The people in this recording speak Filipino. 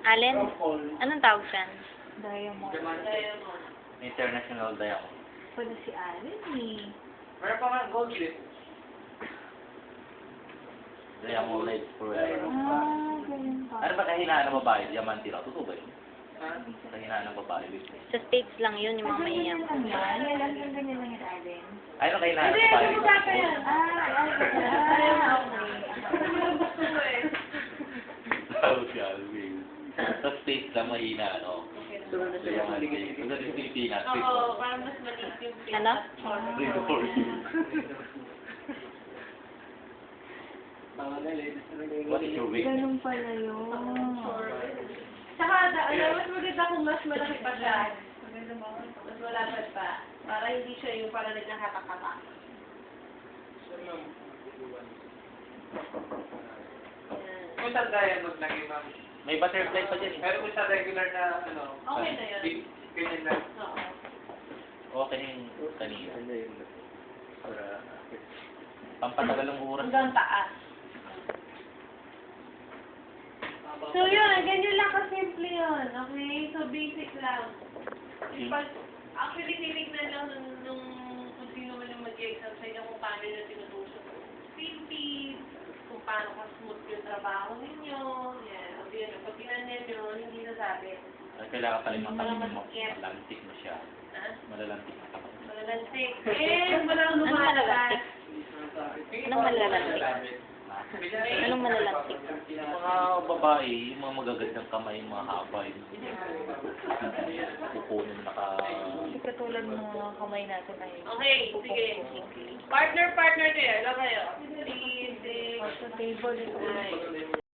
Alin? Anong tawag dyan? Diamond. International Diamond. Pwede si Allen eh. Meron pa nga gold clip. Diamond Light Forever. Ganyan pa. Ano ba kahinaan ng babae? Diamante lang. Totoo ba yun? Kahinaan ng babae. Sa States lang yun, yung mga Ganyan mayayaman. lang yan. Ganyan lang yan, Allen. Ay, ano kahinaan ng babae? Tawag si Alvin. Sa States lang mahina, ano? Diamante. Kung sa Pilipinas, Oo, parang mas maliit yung Ano? 3 to 4 years. What is your weight? Ganun pala yun. Saka, mas maganda kung mas malaki pa siya. Mas malapad pa. Para hindi siya yung parang nagkakatak-katak. Kung sa diamond lang yung ma'am. May butterfly pa dyan eh. Pero kung sa regular na, ano, Okay na yun. ganyan lang. Oo. Okay yung kanina. Pampatagal ng oras. Hanggang taas. So yun, ganyan lang kasimple yun. Okay? So basic lang. Actually, tinignan lang nung kung sino man yung mag-exam sa inyo kung paano nyo tinutusok yung activities, kung paano ka-smooth yung trabaho ninyo. Yan. O yun, pag tinanin nyo, hindi nasabi. Kailangan pala yung Parang talim mo. masakit. Malalantik na siya. Ha? Malalantik na kapag. Malalantik. Eh, walang Anong lumalabas. malalantik? Anong malalantik? Anong malalantik? Yung mga babae, yung mga magagandang kamay, yung mga haba, yung pupunin naka... Hindi katulad ng mga kamay natin ay Okay, sige. Partner kayo. Alam kayo. Please, sa table ito. Nice.